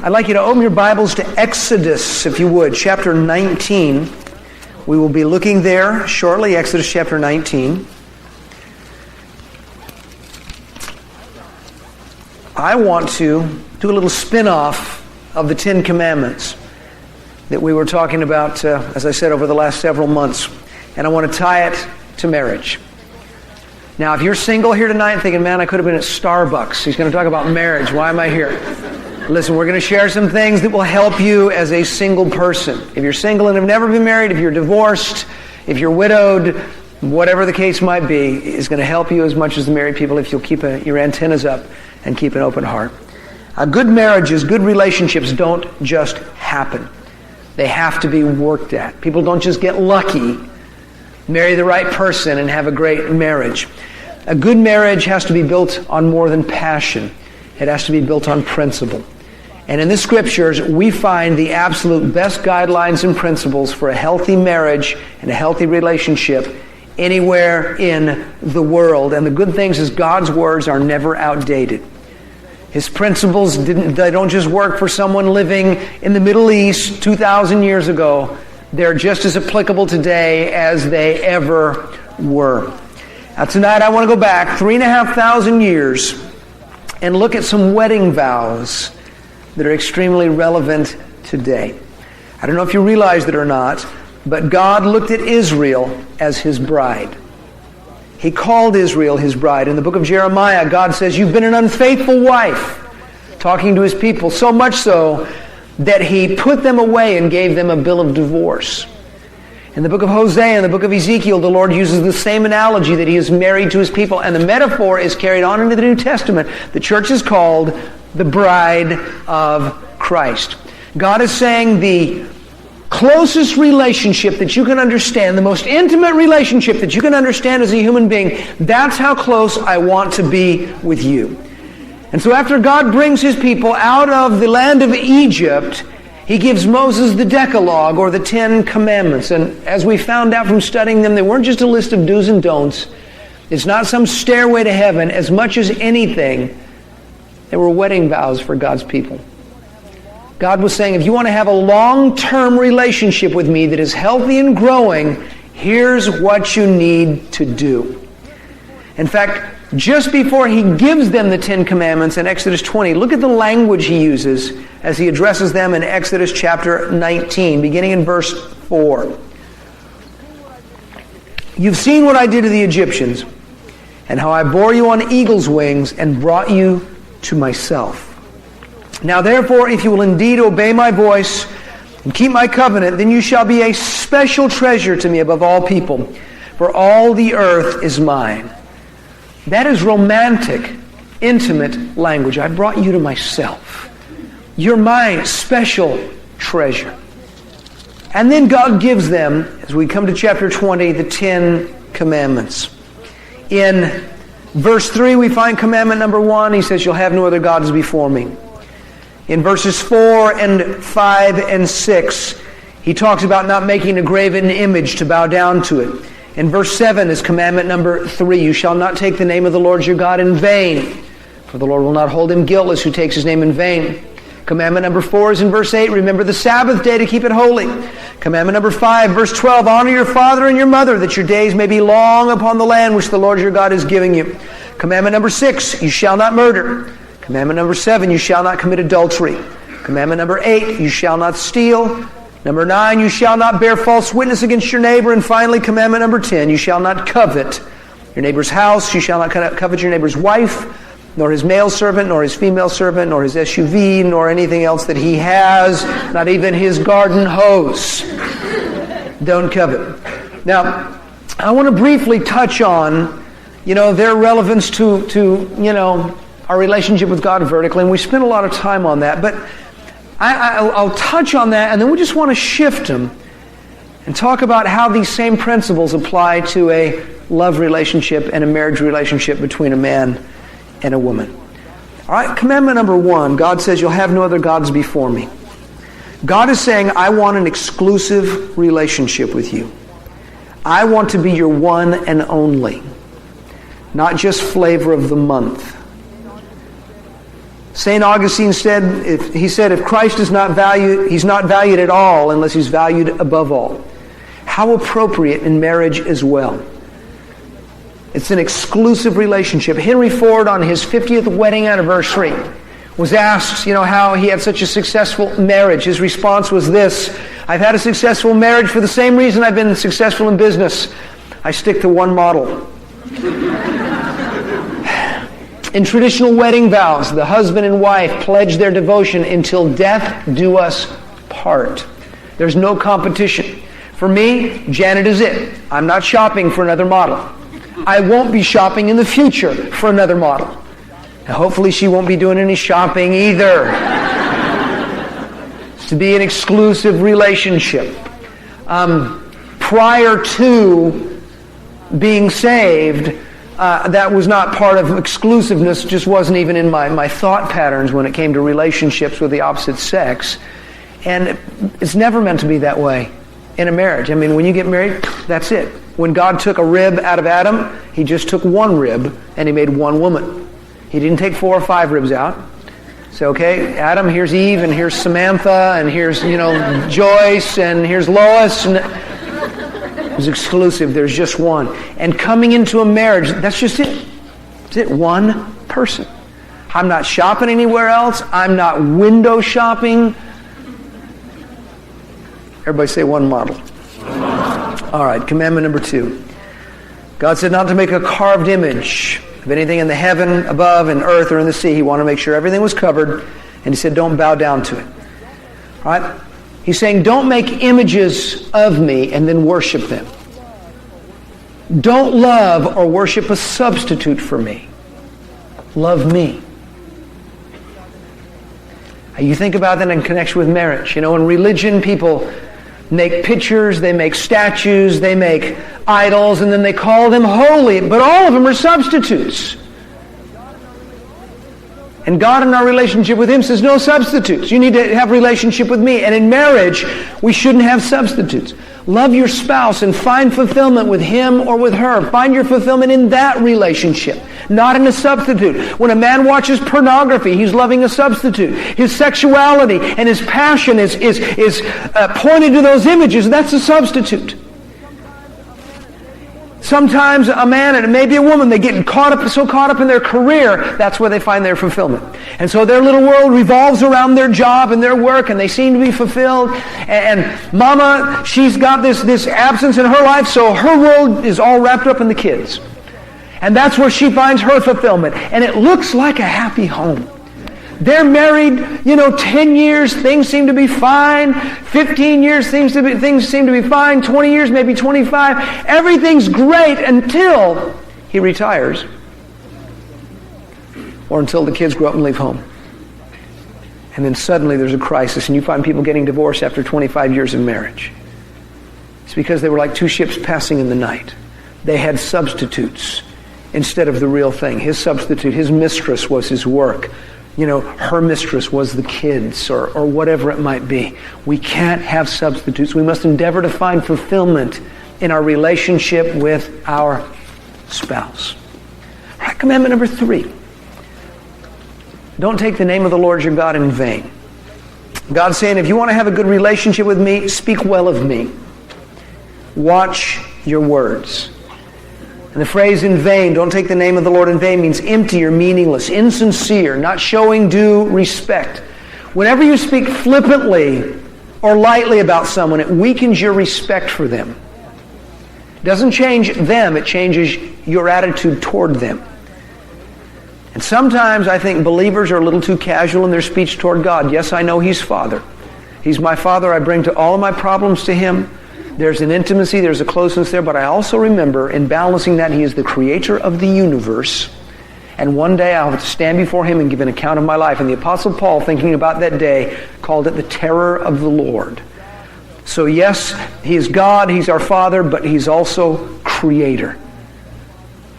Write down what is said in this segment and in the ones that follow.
I'd like you to open your Bibles to Exodus, if you would, chapter 19. We will be looking there shortly, Exodus chapter 19. I want to do a little spin-off of the Ten Commandments that we were talking about, as I said, over the last several months. And I want to tie it to marriage. Now, if you're single here tonight thinking, man, I could have been at Starbucks. He's going to talk about marriage. Why am I here? Listen, we're going to share some things that will help you as a single person. If you're single and have never been married, if you're divorced, if you're widowed, whatever the case might be, is going to help you as much as the married people if you'll keep your antennas up and keep an open heart. Good marriages, good relationships don't just happen. They have to be worked at. People don't just get lucky, marry the right person, and have a great marriage. A good marriage has to be built on more than passion. It has to be built on principle. And in the Scriptures, we find the absolute best guidelines and principles for a healthy marriage and a healthy relationship anywhere in the world. And the good thing is God's words are never outdated. His principles, they don't just work for someone living in the Middle East 2,000 years ago. They're just as applicable today as they ever were. Now tonight I want to go back 3,500 years and look at some wedding vows that are extremely relevant today. I don't know if you realize it or not, but God looked at Israel as His bride. He called Israel His bride. In the book of Jeremiah, God says, "You've been an unfaithful wife," talking to His people, so much so that He put them away and gave them a bill of divorce. In the book of Hosea and the book of Ezekiel, the Lord uses the same analogy that He is married to His people, and the metaphor is carried on into the New Testament. The church is called the bride of Christ. God is saying the closest relationship that you can understand, the most intimate relationship that you can understand as a human being, that's how close I want to be with you. And so after God brings His people out of the land of Egypt, He gives Moses the Decalogue, or the Ten Commandments. And as we found out from studying them, they weren't just a list of do's and don'ts. It's not some stairway to heaven. As much as anything, they were wedding vows for God's people. God was saying, if you want to have a long-term relationship with me that is healthy and growing, here's what you need to do. In fact, just before He gives them the Ten Commandments in Exodus 20, look at the language He uses as He addresses them in Exodus chapter 19, beginning in verse 4. "You've seen what I did to the Egyptians, and how I bore you on eagle's wings and brought you to myself. Now therefore, if you will indeed obey my voice and keep my covenant, then you shall be a special treasure to me above all people, for all the earth is mine." That is romantic, intimate language. I brought you to myself. You're my special treasure. And then God gives them, as we come to chapter 20, the Ten Commandments. In verse 3, we find commandment number 1. He says, "You'll have no other gods before me." In verses 4 and 5 and 6, He talks about not making a graven image to bow down to it. In verse 7 is commandment number 3. "You shall not take the name of the Lord your God in vain, for the Lord will not hold him guiltless who takes His name in vain." Commandment number 4 is in verse 8. "Remember the Sabbath day to keep it holy." Commandment number 5, verse 12. "Honor your father and your mother, that your days may be long upon the land which the Lord your God is giving you." Commandment number 6, "You shall not murder." Commandment number 7, "You shall not commit adultery." Commandment number 8, "You shall not steal." Number 9, "You shall not bear false witness against your neighbor." And finally, commandment number 10, "You shall not covet your neighbor's house. You shall not covet your neighbor's wife, nor his male servant, nor his female servant, nor his SUV, nor anything else that he has, not even his garden hose. Don't covet." Now, I want to briefly touch on, their relevance to our relationship with God vertically, and we spent a lot of time on that. But I'll touch on that, and then we just want to shift them and talk about how these same principles apply to a love relationship and a marriage relationship between a man and a woman. All right, commandment number 1, God says, "You'll have no other gods before me." God is saying, I want an exclusive relationship with you. I want to be your one and only, not just flavor of the month. St. Augustine said, if Christ is not valued, he's not valued at all unless he's valued above all. How appropriate in marriage as well. It's an exclusive relationship. Henry Ford, on his 50th wedding anniversary, was asked, how he had such a successful marriage. His response was this: I've had a successful marriage for the same reason I've been successful in business. I stick to one model. In traditional wedding vows, the husband and wife pledge their devotion until death do us part. There's no competition. For me, Janet is it. I'm not shopping for another model. I won't be shopping in the future for another model. And hopefully she won't be doing any shopping either. It's to be an exclusive relationship. Prior to being saved, that was not part of exclusiveness, just wasn't even in my thought patterns when it came to relationships with the opposite sex. And it's never meant to be that way in a marriage. I mean, when you get married, that's it. When God took a rib out of Adam, he just took one rib and he made one woman. He didn't take 4 or 5 ribs out. So, okay, Adam, here's Eve, and here's Samantha, and here's, Joyce, and here's Lois. And it was exclusive. There's just one. And coming into a marriage, that's just it. That's it. One person. I'm not shopping anywhere else. I'm not window shopping. Everybody say one model. All right, commandment number 2. God said not to make a carved image of anything in the heaven, above, in earth, or in the sea. He wanted to make sure everything was covered. And he said, don't bow down to it. All right? He's saying, don't make images of me and then worship them. Don't love or worship a substitute for me. Love me. You think about that in connection with marriage. In religion, people make pictures, they make statues, they make idols, and then they call them holy. But all of them are substitutes. And God in our relationship with Him says, no substitutes. You need to have a relationship with me. And in marriage, we shouldn't have substitutes. Love your spouse and find fulfillment with him or with her. Find your fulfillment in that relationship, not in a substitute. When a man watches pornography, he's loving a substitute. His sexuality and his passion is pointed to those images. That's a substitute. Sometimes a man, and maybe a woman, they get so caught up in their career, that's where they find their fulfillment. And so their little world revolves around their job and their work, and they seem to be fulfilled. And mama, she's got this absence in her life, so her world is all wrapped up in the kids. And that's where she finds her fulfillment. And it looks like a happy home. They're married, 10 years, things seem to be fine. 15 years, things seem to be fine. 20 years, maybe 25. Everything's great until he retires. Or until the kids grow up and leave home. And then suddenly there's a crisis, and you find people getting divorced after 25 years of marriage. It's because they were like two ships passing in the night. They had substitutes instead of the real thing. His substitute, his mistress was his work. Her mistress was the kids or whatever it might be. We can't have substitutes. We must endeavor to find fulfillment in our relationship with our spouse. All right, commandment number 3. Don't take the name of the Lord your God in vain. God's saying, if you want to have a good relationship with me, speak well of me. Watch your words. And the phrase in vain, don't take the name of the Lord in vain, means empty or meaningless, insincere, not showing due respect. Whenever you speak flippantly or lightly about someone, it weakens your respect for them. It doesn't change them, it changes your attitude toward them. And sometimes I think believers are a little too casual in their speech toward God. Yes, I know He's Father. He's my Father. I bring to all of my problems to Him. There's an intimacy, there's a closeness there, but I also remember in balancing that He is the creator of the universe, and one day I'll have to stand before Him and give an account of my life. And the Apostle Paul, thinking about that day, called it the terror of the Lord. So yes, He is God, He's our Father, but He's also creator.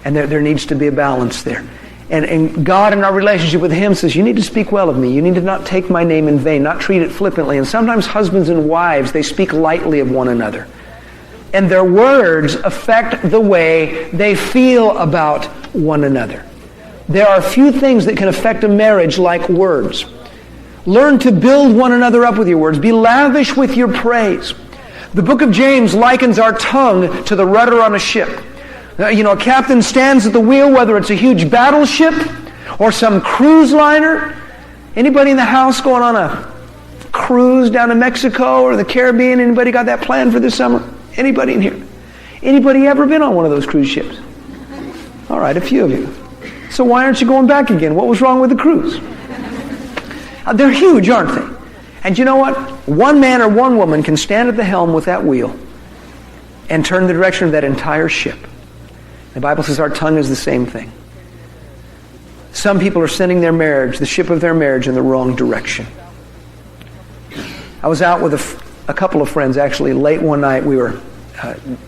And there needs to be a balance there. And God in our relationship with Him says, you need to speak well of me. You need to not take my name in vain, not treat it flippantly. And sometimes husbands and wives, they speak lightly of one another. And their words affect the way they feel about one another. there are few things that can affect a marriage like words. Learn to build one another up with your words. Be lavish with your praise. The book of James likens our tongue to the rudder on a ship. A captain stands at the wheel, whether it's a huge battleship or some cruise liner. Anybody in the house going on a cruise down to Mexico or the Caribbean? Anybody got that planned for this summer? Anybody in here? Anybody ever been on one of those cruise ships? All right, a few of you. So why aren't you going back again? What was wrong with the cruise? They're huge, aren't they? And you know what? One man or one woman can stand at the helm with that wheel and turn the direction of that entire ship. The Bible says our tongue is the same thing. Some people are sending their marriage, the ship of their marriage, in the wrong direction. I was out with a couple of friends, actually, late one night. We were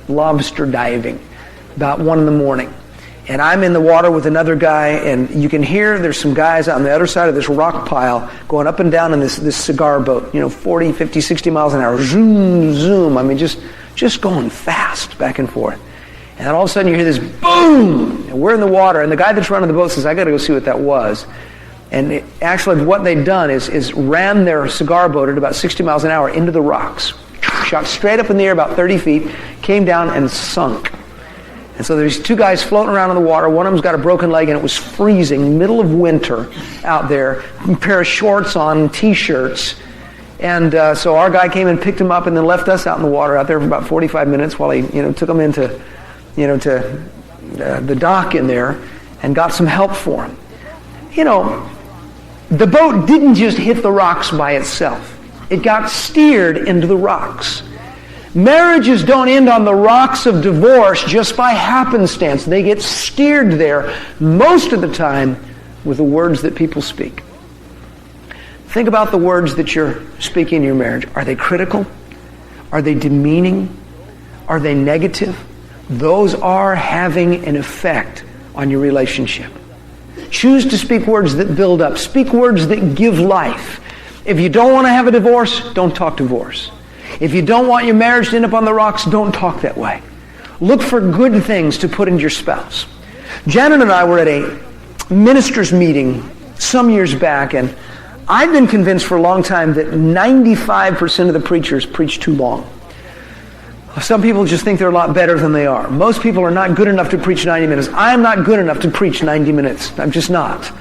lobster diving about 1 in.the.morning. And I'm in the water with another guy, and you can hear there's some guys out on the other side of this rock pile going up and down in this cigar boat, 40, 50, 60 miles an hour. Zoom, zoom. I mean, just going fast back and forth. And then all of a sudden you hear this boom, and we're in the water, and the guy that's running the boat says, I got to go see what that was. And actually what they'd done is ran their cigar boat at about 60 miles an hour into the rocks. Shot straight up in the air about 30 feet, came down and sunk. And so there's two guys floating around in the water. One of them's got a broken leg, and it was freezing, middle of winter out there. A pair of shorts on, T-shirts. And so our guy came and picked him up and then left us out in the water out there for about 45 minutes while he took him into to the dock in there and got some help for him. The boat didn't just hit the rocks by itself. It got steered into the rocks. Marriages don't end on the rocks of divorce just by happenstance. They get steered there most of the time with the words that people speak. Think about the words that you're speaking in your marriage. Are they critical? Are they demeaning? Are they negative? Those are having an effect on your relationship. Choose to speak words that build up. Speak words that give life. If you don't want to have a divorce, don't talk divorce. If you don't want your marriage to end up on the rocks, don't talk that way. Look for good things to put into your spouse. Janet and I were at a ministers' meeting some years back, and I've been convinced for a long time that 95% of the preachers preach too long. Some people just think they're a lot better than they are. Most people are not good enough to preach 90 minutes. I'm not good enough to preach 90 minutes. I'm just not.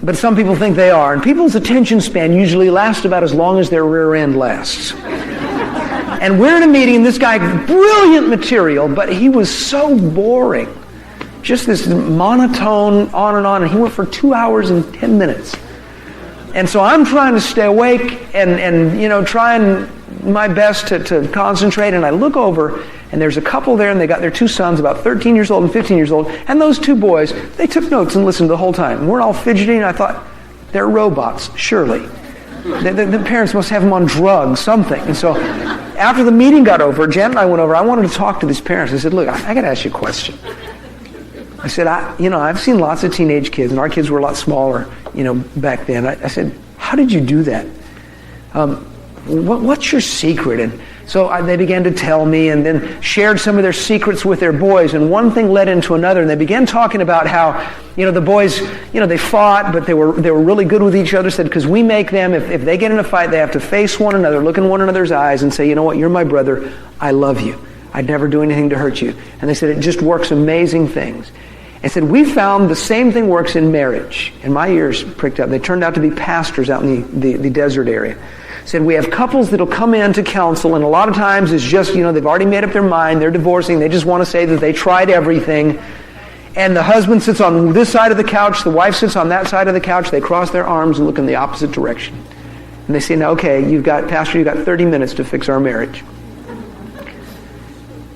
But some people think they are. And people's attention span usually lasts about as long as their rear end lasts. And we're in a meeting, and this guy, brilliant material, but he was so boring. Just this monotone on, and he went for 2 hours and 10 minutes. And so I'm trying to stay awake and trying my best to concentrate, and I look over, and there's a couple there, and they got their two sons, about 13 years old and 15 years old, and those two boys, they took notes and listened the whole time. And we're all fidgeting, and I thought, they're robots, surely. The parents must have them on drugs, something. And so after the meeting got over, Jan and I went over, I wanted to talk to these parents. I said, look, I got to ask you a question. I said, I've seen lots of teenage kids, and our kids were a lot smaller, back then. I said, how did you do that? What's your secret? And so they began to tell me, and then shared some of their secrets with their boys, and one thing led into another, and they began talking about how, the boys, they fought, but they were really good with each other. Said, because we make them, if they get in a fight, they have to face one another, look in one another's eyes, and say, you know what, you're my brother, I love you. I'd never do anything to hurt you. And they said, it just works amazing things. And said, we found the same thing works in marriage. And my ears pricked up. They turned out to be pastors out in the desert area. Said, we have couples that'll come in to counsel, and a lot of times it's just, they've already made up their mind, they're divorcing, they just want to say that they tried everything. And the husband sits on this side of the couch, the wife sits on that side of the couch, they cross their arms and look in the opposite direction. And they say, now, okay, Pastor, you've got 30 minutes to fix our marriage.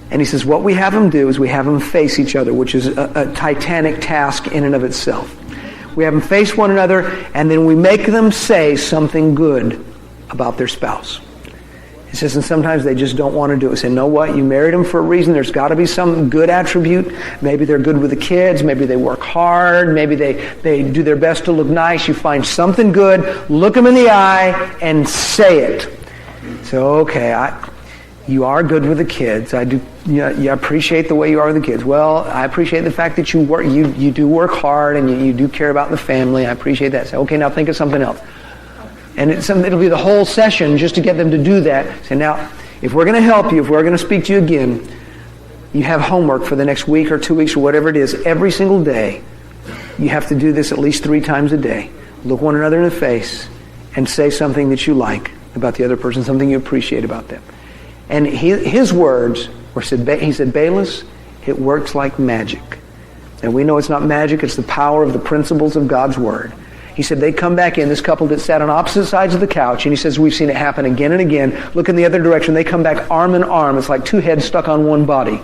And he says, what we have them do is we have them face each other, which is a titanic task in and of itself. We have them face one another, and then we make them say something good about their spouse. He says, and sometimes they just don't want to do it. Say, know what? You married them for a reason. There's got to be some good attribute. Maybe they're good with the kids. Maybe they work hard. Maybe they do their best to look nice. You find something good, look them in the eye, and say it. So, okay, You are good with the kids. I do. You appreciate the way you are with the kids. Well, I appreciate the fact that you work. You do work hard and you do care about the family. I appreciate that. Say, okay, now think of something else. And it'll be the whole session just to get them to do that. Say, now, if we're going to help you, if we're going to speak to you again, you have homework for the next week or 2 weeks or whatever it is. Every single day, you have to do this at least 3 times a day. Look one another in the face and say something that you like about the other person, something you appreciate about them. And his words were he said, Bayless, it works like magic. And we know it's not magic, it's the power of the principles of God's Word. He said they come back in, this couple that sat on opposite sides of the couch, and he says we've seen it happen again and again. Look in the other direction, they come back arm in arm. It's like 2 heads stuck on one body.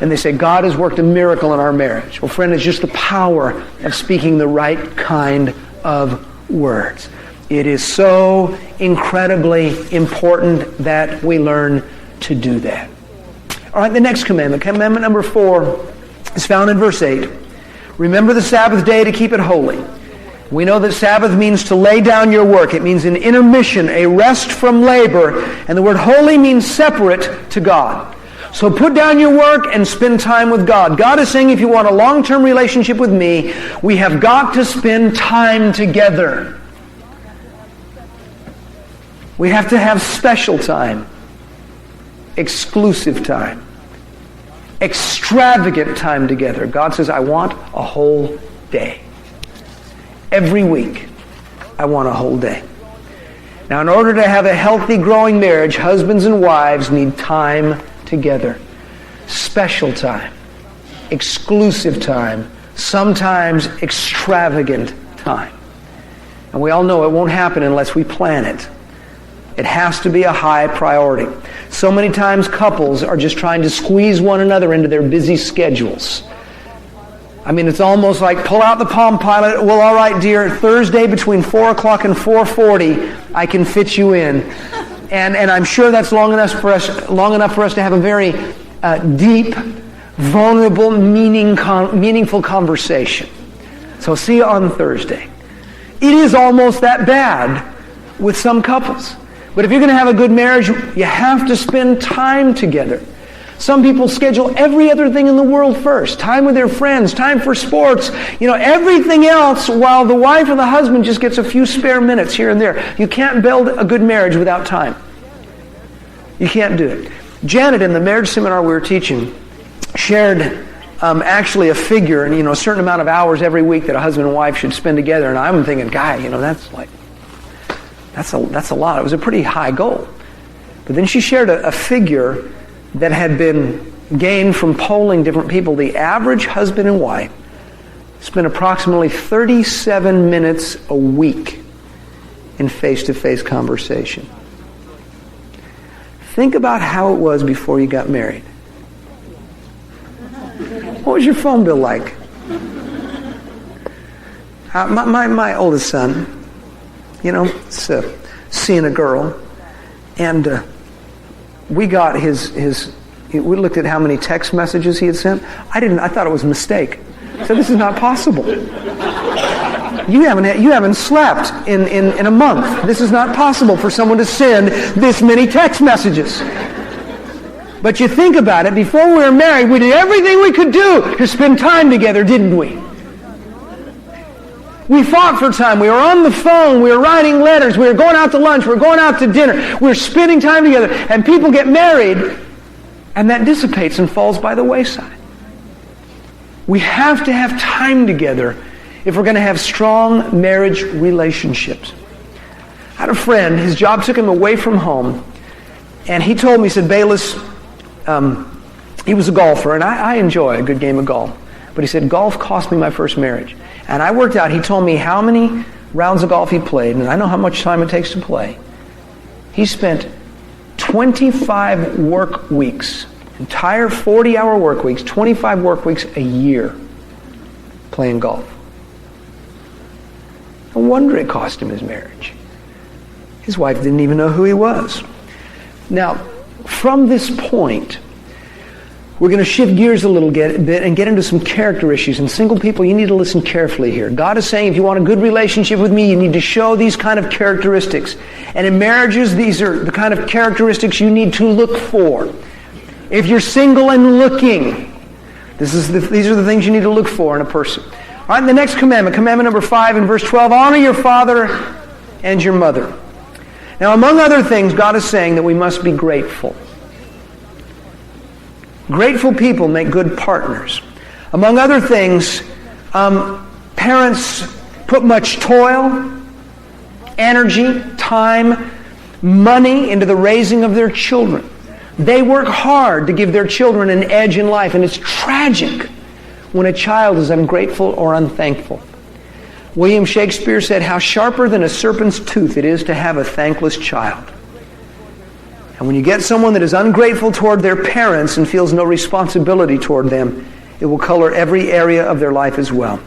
And they say, God has worked a miracle in our marriage. Well, friend, it's just the power of speaking the right kind of words. It is so incredibly important that we learn to do that. All right, the next commandment, commandment number 4, is found in verse 8. Remember the Sabbath day to keep it holy. We know that Sabbath means to lay down your work. It means an intermission, a rest from labor. And the word holy means separate to God. So put down your work and spend time with God. God is saying if you want a long-term relationship with me, we have got to spend time together. We have to have special time, exclusive time, extravagant time together. God says, I want a whole day. Every week, I want a whole day. Now, in order to have a healthy, growing marriage, husbands and wives need time together. Special time, exclusive time, sometimes extravagant time. And we all know it won't happen unless we plan it. It has to be a high priority. So many times couples are just trying to squeeze one another into their busy schedules. I mean, it's almost like pull out the Palm Pilot. Well, all right, dear, Thursday between 4 o'clock and 4:40, I can fit you in. And I'm sure that's long enough for us to have a very deep, vulnerable, meaningful conversation. So see you on Thursday. It is almost that bad with some couples. But if you're going to have a good marriage, you have to spend time together. Some people schedule every other thing in the world first. Time with their friends, time for sports, everything else, while the wife or the husband just gets a few spare minutes here and there. You can't build a good marriage without time. You can't do it. Janet, in the marriage seminar we were teaching, shared actually a figure, and a certain amount of hours every week that a husband and wife should spend together. And I'm thinking, that's a lot. It was a pretty high goal. But then she shared a figure that had been gained from polling different people. The average husband and wife spend approximately 37 minutes a week in face-to-face conversation. Think about how it was before you got married. What was your phone bill like? My oldest son, seeing a girl, and we got we looked at how many text messages he had sent. I thought it was a mistake. I said, this is not possible. You haven't slept in a month. This is not possible for someone to send this many text messages. But you think about it, before we were married, we did everything we could do to spend time together, didn't we? We fought for time. We were on the phone. We were writing letters. We were going out to lunch. We were going out to dinner. We were spending time together. And people get married, and that dissipates and falls by the wayside. We have to have time together if we're going to have strong marriage relationships. I had a friend. His job took him away from home. And he told me, he said, Bayless, he was a golfer, and I enjoy a good game of golf. But he said, golf cost me my first marriage. And I worked out, he told me how many rounds of golf he played, and I know how much time it takes to play. He spent 25 work weeks, entire 40-hour work weeks, 25 work weeks a year playing golf. No wonder it cost him his marriage. His wife didn't even know who he was. Now, from this point, we're going to shift gears a little bit and get into some character issues. And single people, you need to listen carefully here. God is saying if you want a good relationship with me, you need to show these kind of characteristics. And in marriages, these are the kind of characteristics you need to look for. If you're single and looking, these are the things you need to look for in a person. All right, the next commandment, commandment number 5 in verse 12, honor your father and your mother. Now, among other things, God is saying that we must be grateful. Grateful people make good partners. Among other things, parents put much toil, energy, time, money into the raising of their children. They work hard to give their children an edge in life, and it's tragic when a child is ungrateful or unthankful. William Shakespeare said, how sharper than a serpent's tooth it is to have a thankless child. And when you get someone that is ungrateful toward their parents and feels no responsibility toward them, it will color every area of their life as well.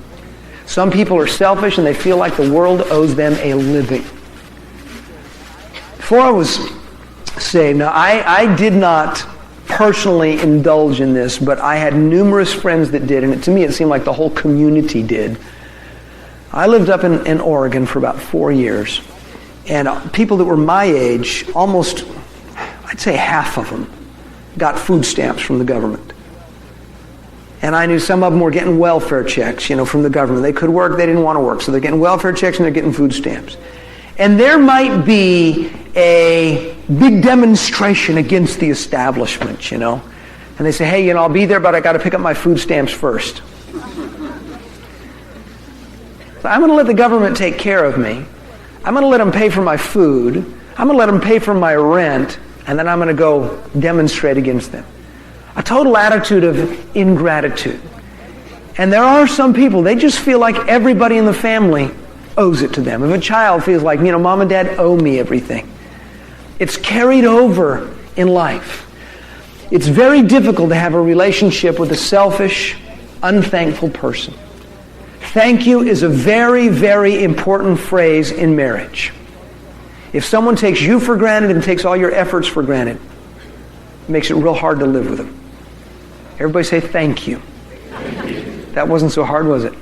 Some people are selfish and they feel like the world owes them a living. Before I was saved, now I did not personally indulge in this, but I had numerous friends that did, and to me it seemed like the whole community did. I lived up in Oregon for about 4 years, and people that were my age, almost, I'd say half of them, got food stamps from the government. And I knew some of them were getting welfare checks, from the government. They could work, they didn't want to work, so they're getting welfare checks and they're getting food stamps. And there might be a big demonstration against the establishment, And they say, hey, I'll be there, but I got to pick up my food stamps first. So I'm going to let the government take care of me. I'm going to let them pay for my food. I'm going to let them pay for my rent. And then I'm going to go demonstrate against them. A total attitude of ingratitude. And there are some people, they just feel like everybody in the family owes it to them. If a child feels like, mom and dad owe me everything. It's carried over in life. It's very difficult to have a relationship with a selfish, unthankful person. Thank you is a very, very important phrase in marriage. If someone takes you for granted and takes all your efforts for granted, it makes it real hard to live with them. Everybody say thank you. That wasn't so hard, was it?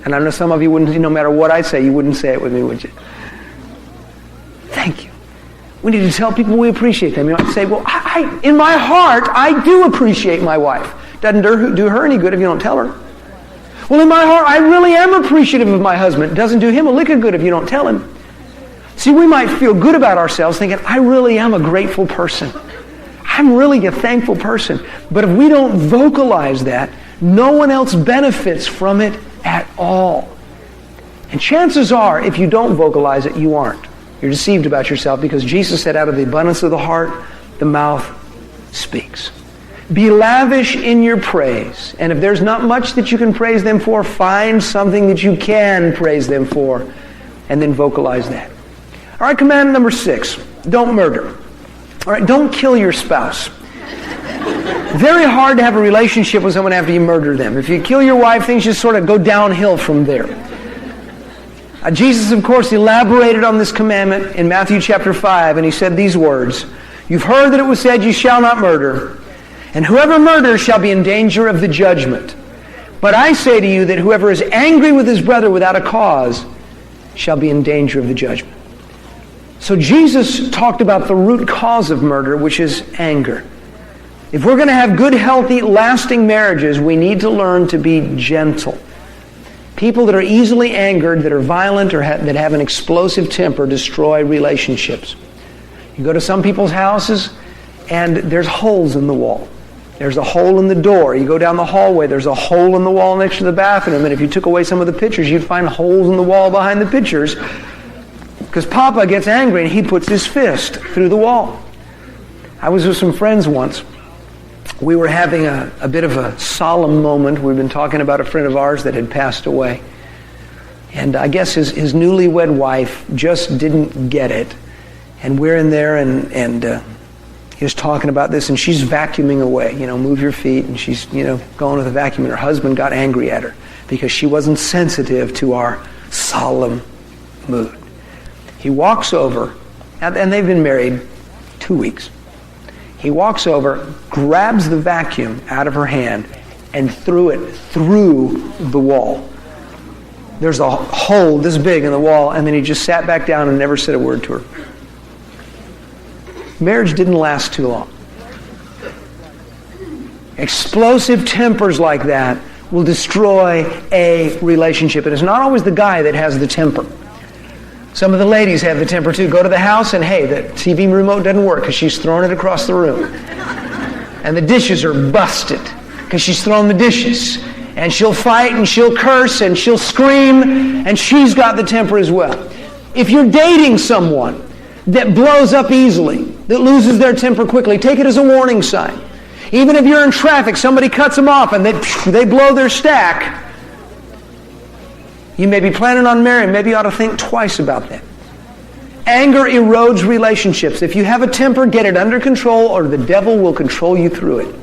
And I know some of you wouldn't, no matter what I say, you wouldn't say it with me, would you? Thank you. We need to tell people we appreciate them. I'd say, well, I in my heart, I do appreciate my wife. Doesn't do her any good if you don't tell her. Well, in my heart, I really am appreciative of my husband. It doesn't do him a lick of good if you don't tell him. See, we might feel good about ourselves thinking, I really am a grateful person. I'm really a thankful person. But if we don't vocalize that, no one else benefits from it at all. And chances are, if you don't vocalize it, you aren't. You're deceived about yourself because Jesus said, out of the abundance of the heart, the mouth speaks. Be lavish in your praise. And if there's not much that you can praise them for, find something that you can praise them for, and then vocalize that. All right, command number 6, don't murder. All right, don't kill your spouse. Very hard to have a relationship with someone after you murder them. If you kill your wife, things just sort of go downhill from there. Jesus, of course, elaborated on this commandment in Matthew chapter 5, and he said these words, you've heard that it was said, you shall not murder, and whoever murders shall be in danger of the judgment. But I say to you that whoever is angry with his brother without a cause shall be in danger of the judgment. So Jesus talked about the root cause of murder, which is anger. If we're going to have good, healthy, lasting marriages, we need to learn to be gentle. People that are easily angered, that are violent, or that have an explosive temper destroy relationships. You go to some people's houses, and there's holes in the wall. There's a hole in the door. You go down the hallway, there's a hole in the wall next to the bathroom, and if you took away some of the pictures, you'd find holes in the wall behind the pictures, because Papa gets angry and he puts his fist through the wall. I was with some friends once. We were having a bit of a solemn moment. We've been talking about a friend of ours that had passed away. And I guess his newlywed wife just didn't get it. And we're in there and he was talking about this, and she's vacuuming away. Move your feet. And she's, going with the vacuum. And her husband got angry at her because she wasn't sensitive to our solemn mood. He walks over, and they've been married 2 weeks. He walks over, grabs the vacuum out of her hand, and threw it through the wall. There's a hole this big in the wall, and then he just sat back down and never said a word to her. Marriage didn't last too long. Explosive tempers like that will destroy a relationship. And it's not always the guy that has the temper. Some of the ladies have the temper too. Go to the house and, hey, the TV remote doesn't work because she's thrown it across the room. And the dishes are busted because she's thrown the dishes. And she'll fight and she'll curse and she'll scream, and she's got the temper as well. If you're dating someone that blows up easily, that loses their temper quickly, take it as a warning sign. Even if you're in traffic, somebody cuts them off and they blow their stack, you may be planning on marrying. Maybe you ought to think twice about that. Anger erodes relationships. If you have a temper, get it under control, or the devil will control you through it.